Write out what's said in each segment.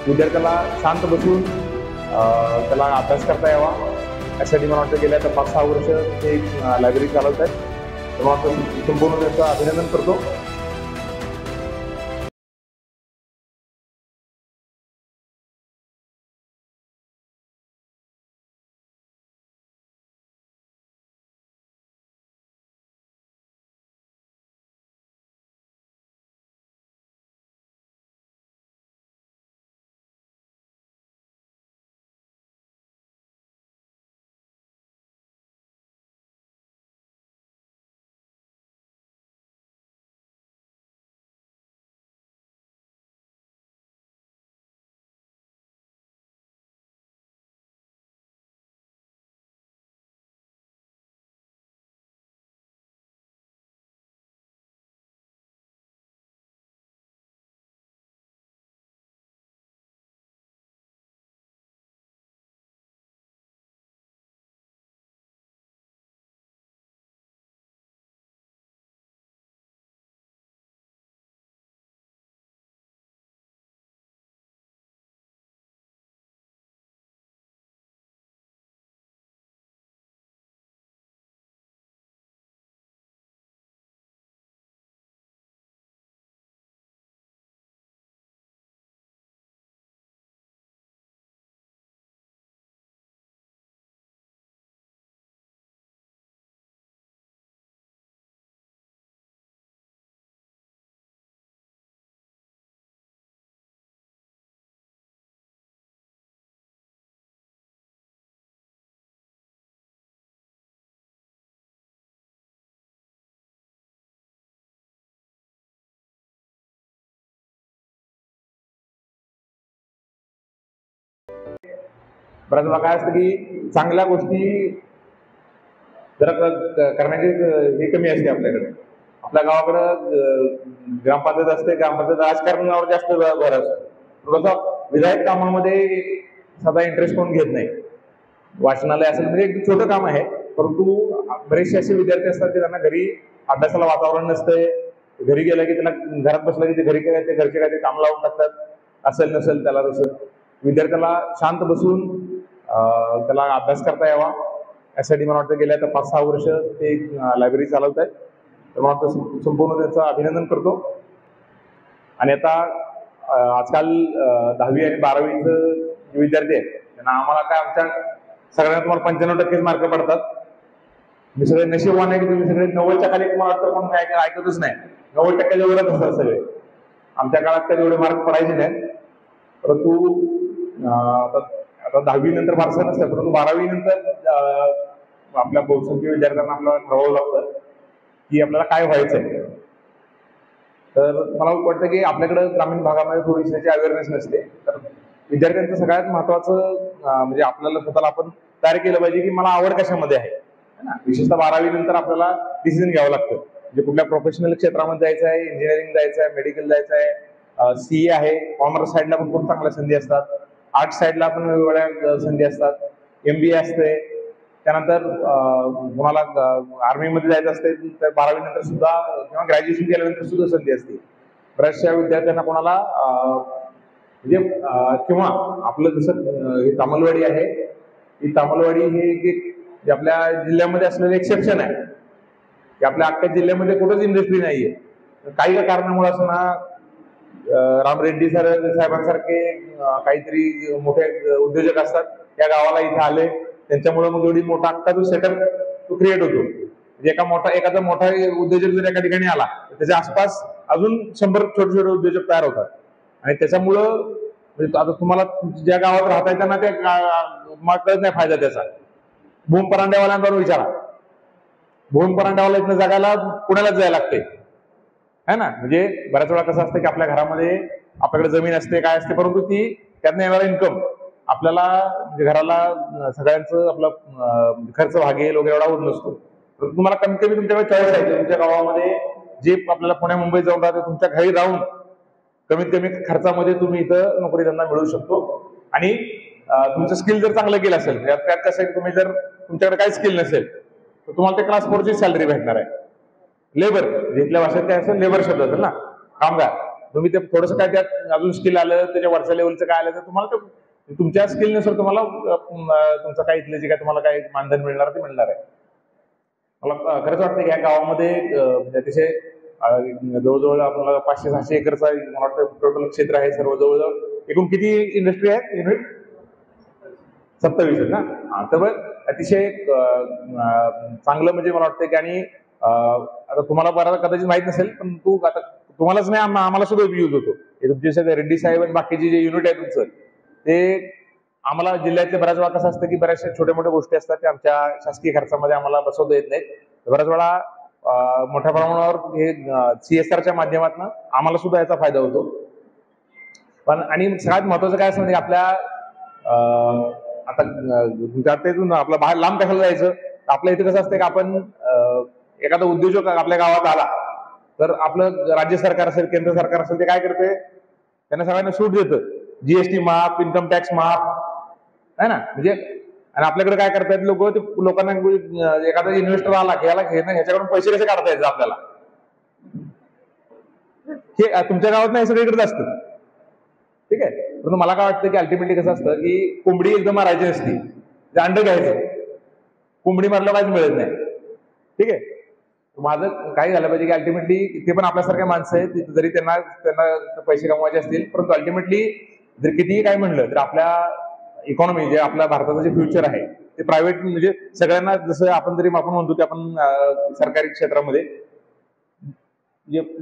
विद्यार्थ्याला शांत बसून त्याला अभ्यास करता यावा यासाठी मला वाटतं गेल्या 5-6 वर्ष ते एक लायब्ररी चालवत आहेत. तेव्हा संपूर्ण त्याचं अभिनंदन करतो. बऱ्याच वेळा काय असतं की चांगल्या गोष्टी जरा करण्याची हे कमी असते आपल्याकडे. आपल्या गावाकडं ग्रामपंचायत असते, ग्रामपंचायत राजकारणावर जास्त भर असतो. तसं विधायक कामामध्ये सदा इंटरेस्ट कोण घेत नाही. वाचनालय असेल म्हणजे एक छोटं काम आहे, परंतु बरेचसे असे विद्यार्थी असतात की त्यांना घरी अभ्यासाला वातावरण नसतंय. घरी गेलं की त्यांना घरात बसलं की ते घरी काय ते घरचे काय ते काम लावून टाकतात. असेल नसेल त्याला तसं विद्यार्थ्याला शांत बसून त्याला अभ्यास करता यावा यासाठी मला वाटतं गेल्या 5-6 वर्ष ते एक लायब्ररी चालवत आहेत. तर मला वाटतं संपूर्ण त्याचं अभिनंदन करतो. आणि आता आजकाल 10वी आणि 12वीचं जे विद्यार्थी आहेत त्यांना आम्हाला काय आमच्या सगळ्यांना तुम्हाला 95% मार्क पडतात. मी सगळे नशीबवान आहे की तुम्ही सगळे 90च्या खाली तुम्हाला वाटतं पण ऐकतच नाही. 90% वरच असतात सगळे. आमच्या काळात तर एवढे मार्क पडायचे नाही. परंतु आता 10वी नंतर फारसं नसतं, परंतु 12वी नंतर आपल्या बहुसंख्य विद्यार्थ्यांना आपल्याला ठरवावं लागतं की आपल्याला काय व्हायचंय. तर मला वाटतं की आपल्याकडं ग्रामीण भागामध्ये थोडीशी अवेअरनेस नसते. तर विद्यार्थ्यांचं सगळ्यात महत्वाचं म्हणजे आपल्याला स्वतःला आपण तयार केलं पाहिजे की मला आवड कशामध्ये आहे ना. विशेषतः 12वी नंतर आपल्याला डिसिजन घ्यावं लागतं. म्हणजे कुठल्या प्रोफेशनल क्षेत्रामध्ये जायचं आहे, इंजिनिअरिंग जायचं आहे, मेडिकल जायचं आहे, CA आहे, कॉमर्स साईडला पण खूप चांगल्या संधी असतात, आर्ट साईडला पण वेगवेगळ्या संधी असतात, MBA असते. त्यानंतर तुम्हाला आर्मीमध्ये जायचं असते तर 12वी नंतर सुद्धा किंवा ग्रॅज्युएशन केल्यानंतर सुद्धा संधी असते. बऱ्याचशा विद्यार्थ्यांना कोणाला म्हणजे किंवा आपलं जसं ही तामलवाडी आहे, ही तामलवाडी हे आपल्या जिल्ह्यामध्ये असलेलं एक्सेप्शन आहे की आपल्या अख्ख्या जिल्ह्यामध्ये कुठंच इंडस्ट्री नाहीये. काही कारणामुळे असं ना राम रेड्डी साहेबांसारखे काहीतरी मोठे उद्योजक असतात त्या गावाला इथे आले, त्यांच्यामुळे मग एवढी मोठा अख्खा जो सेटअप तो क्रिएट होतो. म्हणजे एखादा मोठा उद्योजक जर एका ठिकाणी आला तर त्याच्या आसपास अजून 100 छोटे छोटे उद्योजक तयार होतात. आणि त्याच्यामुळं म्हणजे आता तुम्हाला ज्या गावात राहता येतं ना त्या कळत नाही फायदा त्याचा. भूम परांड्यावाल्यांवर विचारा. भूम परांड्यावाला इथनं जगायला पुण्यालाच जायला लागते है ना. म्हणजे बऱ्याच वेळा कसं असतं की आपल्या घरामध्ये आपल्याकडे जमीन असते काय असते, परंतु ती त्यातनं येणारा इन्कम आपल्याला म्हणजे घराला सगळ्यांचं आपलं खर्च भागेल वगैरे एवढा होत नसतो. तुम्हाला कमीत कमी तुमच्याकडे चॉईस आहे. तुमच्या गावामध्ये जे आपल्याला पुण्या मुंबईत जाऊन राहते तुमच्या घरी राहून कमीत कमी खर्चामध्ये तुम्ही इथं नोकरी त्यांना मिळवू शकतो. आणि तुमचं स्किल जर चांगलं केलं असेल, त्यात कसं आहे तुम्ही जर तुमच्याकडे काही स्किल नसेल तर तुम्हाला ते क्लास 4ची सॅलरी भेटणार आहे. लेबर इथल्या भाषेत काय असेल लेबर शब्द असेल ना, कामगार. तुम्ही ते थोडंसं काय त्यात अजून स्किल आलं, त्याच्या वरच्या लेवलचं काय आलं तर तुम्हाला तुमच्या स्किलनुसार तुम्हाला तुमचं काय इथले जे काय तुम्हाला काय मानधन मिळणार ते मिळणार आहे. मला खरंच वाटतं की या गावामध्ये अतिशय जवळजवळ आपल्याला 500-600 एकरचा मला वाटतं टोटल क्षेत्र आहे सर्व. जवळजवळ एकूण किती इंडस्ट्री आहेत युनिट? 27 आहेत ना. तर मग अतिशय चांगलं म्हणजे मला वाटतं की, आणि आता तुम्हाला बऱ्याच कदाचित माहित नसेल, पण आता तुम्हालाच नाही आम्हाला सुद्धा यूज होतो. तुमचे सगळे रेड्डी साहेब आणि बाकीचे जे युनिट आहे तुमचं, ते आम्हाला जिल्ह्यातले बऱ्याच वेळा कसं असतं की बऱ्याचशा छोट्या मोठ्या गोष्टी असतात त्या आमच्या शासकीय खर्चामध्ये आम्हाला बसवता येत नाहीत. बऱ्याच वेळा मोठ्या प्रमाणावर हे CSRच्या माध्यमातून आम्हाला सुद्धा याचा फायदा होतो. पण आणि सगळ्यात महत्वाचं काय असं म्हणजे आपल्या आता इथून आपला बाहेर लांब कशाला जायचं, आपल्या इथे कसं असतं की आपण एखादा उद्योजक आपल्या गावात आला तर आपलं राज्य सरकार असेल, केंद्र सरकार असेल, ते काय करते, त्यांना सगळ्यांना सूट देतं. GST माफ, इन्कम टॅक्स माफ आहे ना. म्हणजे आणि आपल्याकडे काय करतायत लोक, ते लोकांना एखादा इन्व्हेस्टर आला ह्याच्याकडून पैसे कसे काढता येतात आपल्याला, हे तुमच्या गावात नाही सगळीकडेच असतं. ठीक आहे. परंतु मला काय वाटतं की अल्टिमेटली कसं असतं की कोंबडी एकदम मारायची नसती, ते अंड घ्यायचं. कोंबडी मारलं काहीच मिळत नाही. ठीक आहे. माझं काय झालं पाहिजे की अल्टिमेटली ते पण आपल्यासारख्या माणसं आहेत, जरी त्यांना पैसे कमवायचे असतील, परंतु अल्टिमेटली जर कितीही काय म्हणलं तर आपल्या इकॉनॉमी जे आपल्या भारताचं जे फ्युचर आहे ते प्रायव्हेट, म्हणजे सगळ्यांना जसं आपण म्हणतो की आपण सरकारी क्षेत्रामध्ये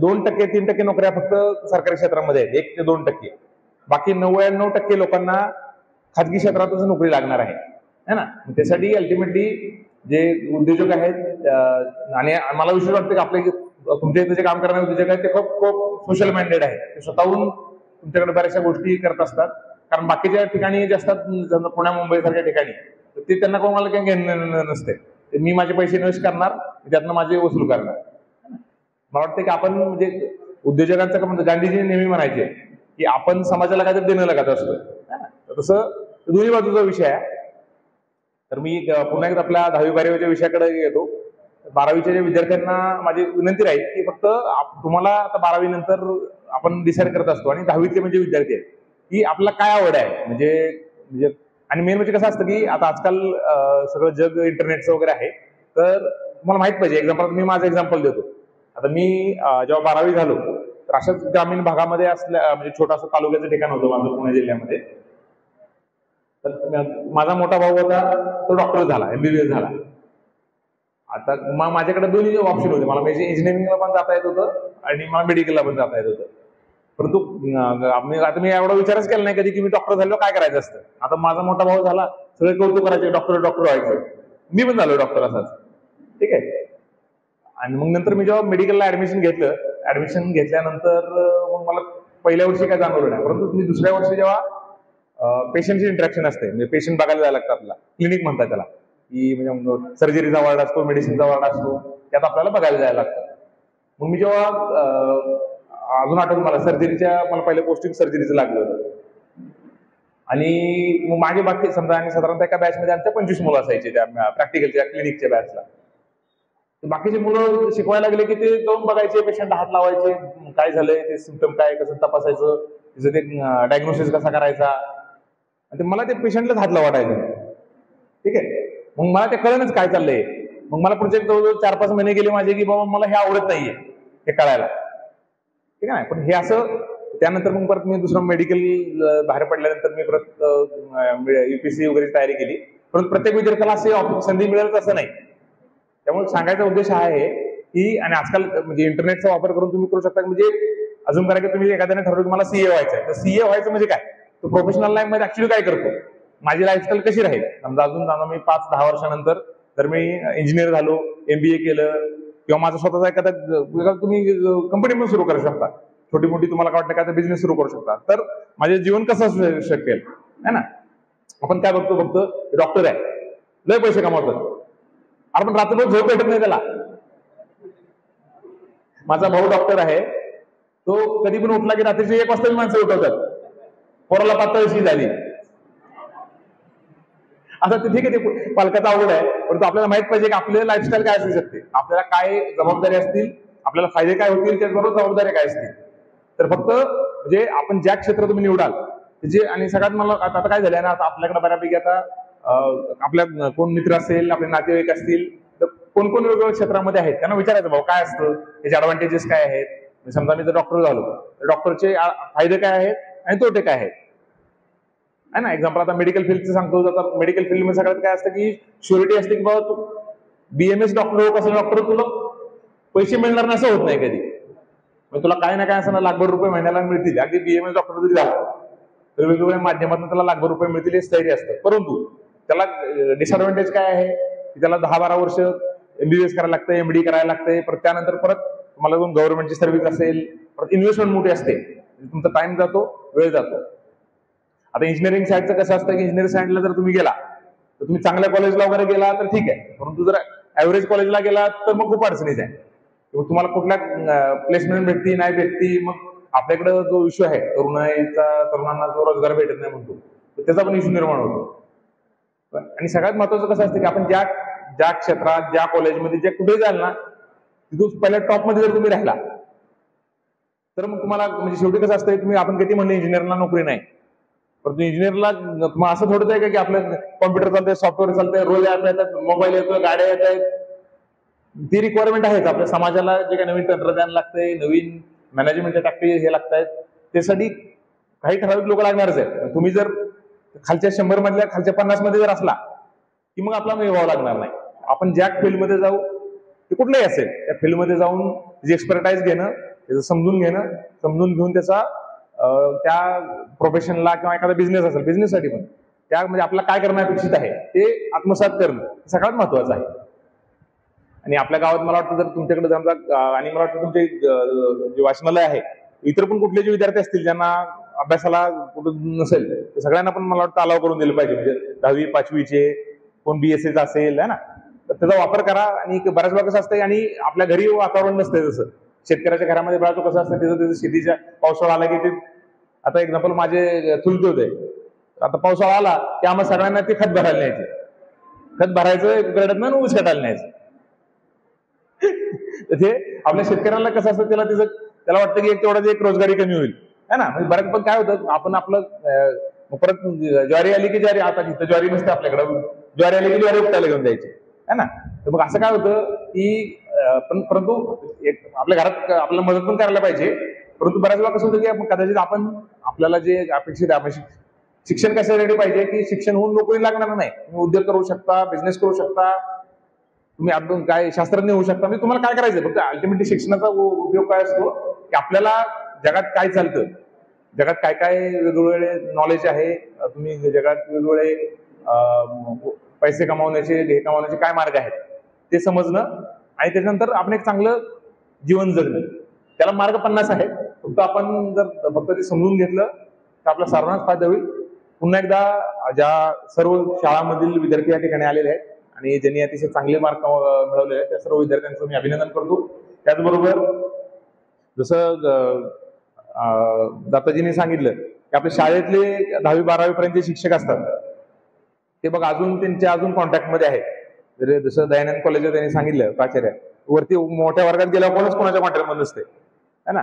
2%, 3% नोकऱ्या फक्त सरकारी क्षेत्रामध्ये आहेत, 1 ते 2%. बाकी 99% लोकांना खाजगी क्षेत्रातच नोकरी लागणार आहे ना. त्यासाठी अल्टिमेटली जे उद्योजक आहेत, आणि मला विश्वास वाटतं की आपले तुमच्या इथे जे काम करणारे उद्योजक आहेत ते खूप सोशल माइंडेड आहेत. ते स्वतःहून तुमच्याकडे बऱ्याचशा गोष्टी करत असतात. कारण बाकीच्या ठिकाणी जे असतात, पुण्या मुंबई सारख्या ठिकाणी, ते त्यांना कोणाला काही घेणं नसते. मी माझे पैसे इन्व्हेस्ट करणार, त्यातनं माझे वसूल करणार. मला वाटतं की आपण म्हणजे उद्योजकांचं का म्हणतो, गांधीजी नेहमी म्हणायचे की आपण समाजाला काहीतरी देणं लागत असतं. तसं दोन्ही बाजूचा विषय आहे. तर मी पुन्हा एकदा आपल्या 10वी-12वीच्या विषयाकडे येतो. 12वीच्या विद्यार्थ्यांना माझी विनंती राहील की फक्त तुम्हाला आता 12वी नंतर आपण डिसाईड करत असतो, आणि 10वीतले म्हणजे विद्यार्थी आहेत की आपल्याला काय आवड आहे, म्हणजे आणि मेन म्हणजे कसं असतं की आता आजकाल सगळं जग इंटरनेटचं वगैरे आहे. तर तुम्हाला माहित पाहिजे, एक्झाम्पल मी माझं एक्झाम्पल देतो. आता मी जेव्हा 12वी झालो तर अशाच ग्रामीण भागामध्ये असल्या, म्हणजे छोटासा तालुक्याचं ठिकाण होतं माझं पुणे जिल्ह्यामध्ये. तर माझा मोठा भाऊ होता, तो डॉक्टर झाला, MBBS झाला. आता माझ्याकडे दोन्ही ऑप्शन होते, मला इंजिनिअरिंगला पण जाता येत होतं आणि मला मेडिकलला पण जाता येत होतं. परंतु आता मी एवढा विचारच केला नाही कधी की मी डॉक्टर झालो काय करायचं असतं. आता माझा मोठा भाऊ झाला, सगळे कौतुक करायचे, डॉक्टर व्हायचं. मी पण झालो डॉक्टर असाच. ठीक आहे. आणि मग नंतर मी जेव्हा मेडिकलला ऍडमिशन घेतल्यानंतर मग मला पहिल्या वर्षी काय जाणवलं नाही, परंतु मी दुसऱ्या वर्षी जेव्हा पेशंटची इंटरॅक्शन असते, म्हणजे पेशंट बघायला जायला लागतं, आपल्याला क्लिनिक म्हणतात त्याला, की म्हणजे सर्जरीचा वार्ड असतो, मेडिसिनचा वार्ड असतो, त्यात आपल्याला बघायला जायला लागतं. मग मी जेव्हा अजून आठवतं मला मला पहिलं पोस्टिंग सर्जरीचं लागलं होतं. आणि मग माझे बाकी समजा, आणि साधारणतः एका बॅचमध्ये आमच्या 25 मुलं असायचे त्या प्रॅक्टिकलच्या क्लिनिकच्या बॅचला. बाकीचे मुलं शिकवायला लागले की ते जाऊन बघायचे, पेशंटला हात लावायचे, काय झालंय, ते सिम्पटम काय, कसं तपासायचं, तिचं ते डायग्नोसिस कसा करायचा. आणि मला ते पेशंटलाच हात लावायचं. ठीक आहे. मग मला ते कळणच काय चाललंय. मग मला पुढचे जवळजवळ 4-5 महिने गेले माझे की बाबा मला हे आवडत नाहीये हे कळायला. ठीक आहे. पण हे असं त्यानंतर मग परत मी दुसरं मेडिकल बाहेर पडल्यानंतर मी परत UPSC वगैरे तयारी केली. परंतु प्रत्येक विद्यार्थ्याला अशी संधी मिळेल असं नाही. त्यामुळे सांगायचा उद्देश हा आहे की, आणि आजकाल म्हणजे इंटरनेटचा वापर करून तुम्ही करू शकता. म्हणजे अजून करा की तुम्ही एखाद्याने ठरवलं की मला CA व्हायचं आहे, तर CA व्हायचं म्हणजे काय, तो प्रोफेशनल लाईफ मध्ये ऍक्च्युली काय करतो, माझी लाईफस्टाईल कशी राहील. समजा अजून मी 5-10 वर्षानंतर जर मी इंजिनियर झालो, MBA केलं, किंवा माझा स्वतःचा एखादा तुम्ही कंपनी पण सुरू करू शकता, छोटी मोठी तुम्हाला काय वाटतं का बिझनेस सुरू करू शकता. तर माझे जीवन कसं शक्य आहे ना. आपण काय बघतो डॉक्टर आहे, लय पैसे कमावतात, आपण रात्रभर झोप भेटत नाही त्याला. माझा भाऊ डॉक्टर आहे, तो कधी पण उठला की रात्रीचे 1 वाजता माणसं उठवतात, पोराला पातळशी झाली. आता ते ठीक आहे, ते पालकाचा आवड आहे, परंतु आपल्याला माहित पाहिजे की आपली लाईफस्टाईल काय असू शकते, आपल्याला काय जबाबदारी असतील, आपल्याला फायदे काय होतील, त्याचबरोबर जबाबदारी काय असतील. तर फक्त म्हणजे आपण ज्या क्षेत्र तुम्ही निवडाल जे, आणि सगळ्यात मला आता काय झालंय ना, आता आपल्याकडे बऱ्यापैकी आता आपल्या कोण मित्र असेल, आपले नातेवाईक असतील, तर कोण कोण वेगवेगळ्या क्षेत्रामध्ये आहेत, त्यांना विचारायचं भाऊ काय असतं, त्याचे ऍडव्हान्टेजेस काय आहेत. समजा मी जर डॉक्टर झालो तर डॉक्टरचे फायदे काय आहेत आणि तोटे काय आहेत, है ना. एक्झाम्पल आता मेडिकल फील्डचं सांगतो. आता मेडिकल फील्डमध्ये सगळ्यात काय असतं की श्युरिटी असते की बाबा तू BMS डॉक्टर हो, कसं डॉक्टर तुला पैसे मिळणार नाही असं होत नाही कधी. मग तुला काय ना काय असं लाखभर रुपये महिन्याला मिळतील. अगदी BMS डॉक्टर जरी झाला तर वेगवेगळ्या माध्यमातून त्याला लाखभर रुपये मिळतील हे स्थैर्य असतं. परंतु त्याला डिसएडव्हान्टेज काय आहे की त्याला 10-12 वर्ष MBBS करायला लागतं, MD करायला लागतंय. परत त्यानंतर परत तुम्हाला गव्हर्नमेंटची सर्व्हिस असेल, परत इन्व्हेस्टमेंट मोठी असते, तुमचा टाइम जातो, वेळ जातो. आता इंजिनिअरिंग साईडचं कसं असतं की इंजिनिअरिंग साईडला जर तुम्ही गेला तर तुम्ही चांगल्या कॉलेजला वगैरे गेला तर ठीक आहे, परंतु जर ऍव्हरेज कॉलेजला गेला तर मग खूप अडचणीच आहे. तुम्हाला कुठल्या प्लेसमेंट भेटती नाही भेटती, मग आपल्याकडे जो इश्यू आहे तरुणांना जो रोजगार भेटत नाही म्हणतो, तर त्याचा पण इश्यू निर्माण होतो. आणि सगळ्यात महत्वाचं कसं असतं की आपण ज्या क्षेत्रात, ज्या कॉलेजमध्ये, जे कुठे जाल ना, तिथून पहिल्या टॉप मध्ये जर तुम्ही राहिला तर मग तुम्हाला म्हणजे शेवटी कसं असतं, तुम्ही आपण किती म्हणले इंजिनिअरला नोकरी नाही, परंतु इंजिनिअरला तुम्हाला असं थोडंच आहे की आपलं कॉम्प्युटर चालतंय, सॉफ्टवेअर चालतंय, रोज ऍप येतात, मोबाईल येतोय, गाड्या येत आहेत. ती रिक्वायरमेंट आहेच. आपल्या समाजाला जे काही नवीन तंत्रज्ञान लागतंय, नवीन मॅनेजमेंटच्या टॅक्टिक हे लागतायत, त्यासाठी काही ठराविक लोक लागणारच आहेत. तुम्ही जर खालच्या 100 मधल्या खालच्या 50 मध्ये जर असला की मग आपला व्हावं लागणार नाही. आपण ज्या फील्डमध्ये जाऊ, ते कुठलंही असेल, त्या फील्डमध्ये जाऊन त्याची एक्सपर्टाईज घेणं, त्याचं समजून घेणं, समजून घेऊन त्याचा त्या प्रोफेशनला किंवा एखादा बिझनेस असेल, बिझनेससाठी पण त्यामध्ये आपल्याला काय करणं अपेक्षित आहे ते आत्मसात करणं सगळ्यात महत्वाचं आहे. आणि आपल्या गावात मला वाटतं जर तुमच्याकडे समजा, आणि मला वाटतं तुमचे जे वाचनालय आहे, इतर पण कुठले जे विद्यार्थी असतील ज्यांना अभ्यासाला कुठं नसेल, तर सगळ्यांना पण मला वाटतं अलाव करून दिलं पाहिजे. म्हणजे 10वी 5वीचे कोण BSc असेल, है ना, तर त्याचा वापर करा. आणि बऱ्याच वेळा कसं असतं, आणि आपल्या घरी वातावरण नसतं जसं शेतकऱ्याच्या घरामध्ये बऱ्याच कसं असतं, त्याचं शेतीच्या पावसाळा आला की ते, आता एक्झाम्पल माझे चुलते होते, आता पावसाळा आला की आम्हाला सगळ्यांना ते खत भरायला न्यायचे, खत भरायचं गरडत ऊस काढायला न्यायचं. ते आपल्या शेतकऱ्यांना कसं असतं, त्याला वाटतं की तेवढाच एक रोजगारी कमी होईल, है ना. म्हणजे बऱ्याच पण काय होतं, आपण आपलं परत ज्वारी आली की ज्वारी, आता तिथं ज्वारी नसते आपल्याकडे, ज्वारी आली की ज्वारी उपटायला घेऊन जायची, है ना. तर मग असं काय होतं की परंतु आपल्या घरात आपल्याला मदत पण करायला पाहिजे. परंतु बऱ्याच वेळा कसं होतं की कदाचित आपल्याला जे अपेक्षित आहे, शिक्षण कशासाठी पाहिजे की शिक्षण होऊन नोकरी लागणार नाही, तुम्ही उद्योग करू शकता, बिझनेस करू शकता, तुम्ही आपण काय शास्त्रज्ञ होऊ शकता. म्हणजे तुम्हाला काय करायचं, फक्त अल्टिमेटली शिक्षणाचा उपयोग काय असतो की आपल्याला जगात काय चालतं, जगात काय काय वेगवेगळे नॉलेज आहे, तुम्ही जगात वेगवेगळे पैसे कमावण्याचे काय मार्ग आहेत ते समजणं, आणि त्याच्यानंतर आपण एक चांगलं जीवन जगणं. त्याला मार्ग 50 आहेत. फक्त आपण जर फक्त ते समजून घेतलं तर आपला सर्वांनाच फायदा होईल. पुन्हा एकदा ज्या सर्व शाळांमधील विद्यार्थी या ठिकाणी आलेले आहेत आणि ज्यांनी अतिशय चांगले मार्क मिळवले आहेत, त्या सर्व विद्यार्थ्यांचं मी अभिनंदन करतो. त्याचबरोबर जसं दाताजींनी सांगितलं की आपल्या शाळेतले 10वी 12वी पर्यंतचे शिक्षक असतात, ते बघ अजून त्यांच्या कॉन्टॅक्टमध्ये आहेत. जसं दयानंद कॉलेज त्यांनी सांगितलं, प्राचार्य वरती मोठ्या वर्गात गेल्यावर कोणच कोणाच्या कॉन्टॅक्टमध्ये नसते, है ना.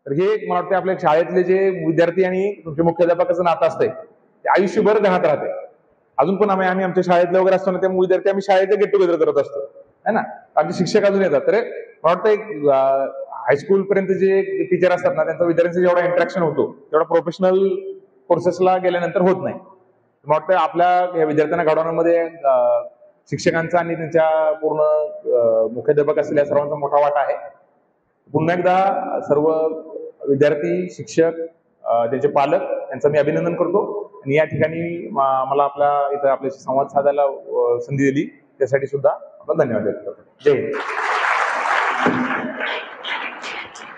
तर हे मला वाटतं आपल्या शाळेतले जे विद्यार्थी आणि तुमचे मुख्याध्यापकाचं नातं असतंय ते आयुष्यभर ध्यानात राहते. अजून पण आम्ही आमच्या शाळेतले वगैरे असतो ना, त्या विद्यार्थी आम्ही शाळेचे गेट टुगेदर करत असतो, है ना. आमचे शिक्षक अजून येतात. तर मला वाटतं एक हायस्कूल पर्यंत जे टीचर असतात ना, त्यांचा विद्यार्थ्यांचा जेवढा इंटरॅक्शन होतो तेवढा प्रोफेशनल कोर्सेसला गेल्यानंतर होत नाही. मला वाटतं आपल्या विद्यार्थ्यांना घडवण्यामध्ये शिक्षकांचा आणि त्यांच्या पूर्ण मुख्याध्यापक असलेल्या सर्वांचा मोठा वाटा आहे. पुन्हा एकदा सर्व विद्यार्थी, शिक्षक, त्यांचे पालक यांचं मी अभिनंदन करतो. आणि या ठिकाणी मला आपल्याशी संवाद साधायला संधी दिली त्यासाठी सुद्धा आपला धन्यवाद व्यक्त करतो. जय हिंद.